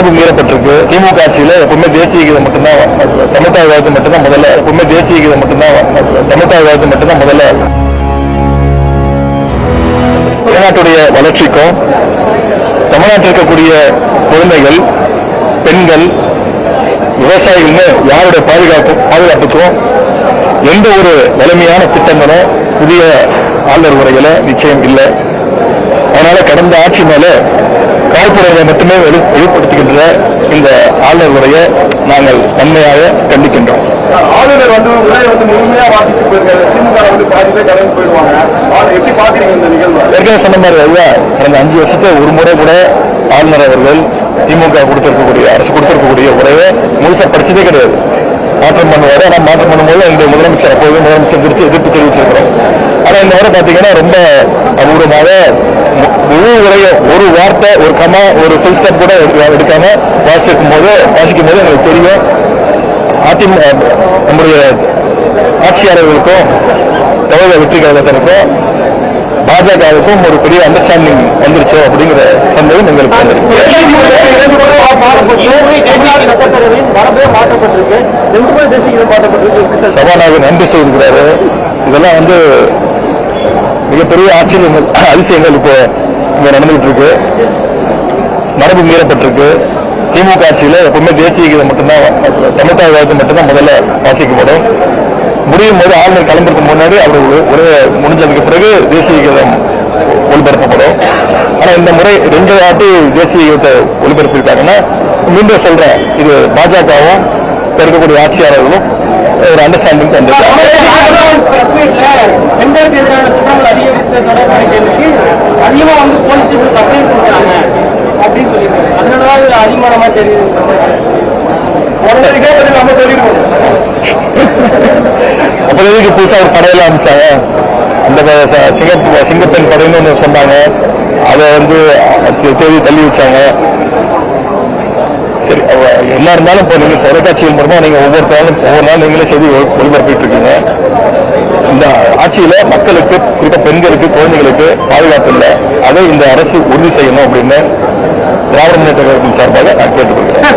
மரபு மீறப்பட்டிருக்கு. திமுக ஆட்சியில் எப்பவுமே தேசிய கீதம் மட்டும்தான், தமிழ்தாய் வாழ்த்து மட்டும்தான் முதல்ல, எப்பவுமே தேசிய கீதம் மட்டும்தான், தமிழ்தாய் வாழ்த்து மட்டும்தான் முதல்ல. தமிழ்நாட்டுடைய வளர்ச்சிக்கும் தமிழ்நாட்டில் இருக்கக்கூடிய குழந்தைகள், பெண்கள், விவசாயிகள்னு யாருடைய பாதுகாப்புக்கும் எந்த ஒரு வலிமையான திட்டங்களும் புதிய ஆளுநர் உரையில நிச்சயம் இல்லை. அதனால கடந்த ஆட்சி மேல காழ்ப்புணர்வை மட்டுமே வெளிப்படுத்துகின்ற இந்த ஆளுநர் உரையை நாங்கள் வன்மையாக கண்டிக்கின்றோம். ஆளுநர் உரையை முழுமையா வாசித்து போயிருக்காரு. திமுக பாதிப்பே கடந்து போயிடுவாங்க. எப்படி பாக்குறீங்க இந்த நிகழ்வு? ஏற்கனவே சொன்ன மாதிரி ஐயா, கடந்த 5 வருஷத்தை ஒரு முறை கூட ஆளுநர் அவர்கள் திமுக அரசு கொடுத்திருக்கக்கூடிய உரையை முழுசா படிச்சதே கிடையாது. மாற்றம் பண்ணுவாரு. ஆனால் மாற்றம் பண்ணும்போது இந்த முதலமைச்சர் அப்போது முதலமைச்சர் எதிர்ப்பு தெரிவிச்சிருக்கிறோம். ஆனால் இந்த முறை பார்த்தீங்கன்னா ரொம்ப அபூர்வமாக முழு உரையை ஒரு வார்த்தை, ஒரு கமா, ஒரு ஃபுல் ஸ்டாப் கூட எடுக்காம வாசிக்கும் போது எங்களுக்கு தெரியும் நம்முடைய ஆட்சியாளர்களுக்கும் தமிழக வெற்றி கழகத்திற்கும் பாஜகவுக்கும் ஒரு பெரிய அண்டர்ஸ்டாண்டிங் வந்துருச்சு அப்படிங்கிற சந்தேகம் எங்களுக்கு சபாநாயகர் நன்றி சொல்லியிருக்கிறாரு. இதெல்லாம் மிகப்பெரிய அதிசயங்கள் இப்போ இங்க நடந்துகிட்டு இருக்கு. மரபு மீறப்பட்டிருக்கு. திமுக ஆட்சியில் எப்பவுமே தேசிய கீதம் மட்டும்தான், தமிழ்தாய் வாழ்த்து மட்டும்தான் முதல்ல வாசிக்கப்படும். முடியும் போது ஆளுநர் கிளம்புறதுக்கு முன்னாடி அவர் உரை முடிஞ்சதுக்கு பிறகு தேசிய கீதம் ஒளிபரப்பப்படும். ஆனால் இந்த முறை 2 வாட்டி தேசிய கீதத்தை ஒளிபரப்பியிருக்காங்கன்னா, மீண்டும் சொல்றேன், இது பாஜகவும் இருக்கக்கூடிய ஆட்சியாளர்களும் ஒரு அண்டர்ஸ்டாண்டிங் வந்திருக்காங்க. அப்போதைக்கு புதுசா ஒரு படையில அமைச்சாங்க. அந்த சிங்கப்பெண் படைன்னு ஒன்று சொன்னாங்க. அதை தேதி தள்ளி வச்சாங்க. சரி, என்ன இருந்தாலும் இப்போ நீங்கள் தொலைக்காட்சிகள் மூலமா நீங்கள் ஒவ்வொரு நாள் நீங்களே செய்தி ஒளிபரப்பிட்டு இருக்கீங்க. இந்த ஆட்சியில மக்களுக்கு, குறிப்பாக பெண்களுக்கு, குழந்தைகளுக்கு பாதுகாப்பு இல்லை. அதை இந்த அரசு உறுதி செய்யணும் அப்படின்னு திராவிட முன்னேற்ற கழகத்தின் சார்பாக நான் கேட்டுக்கொள்கிறேன்.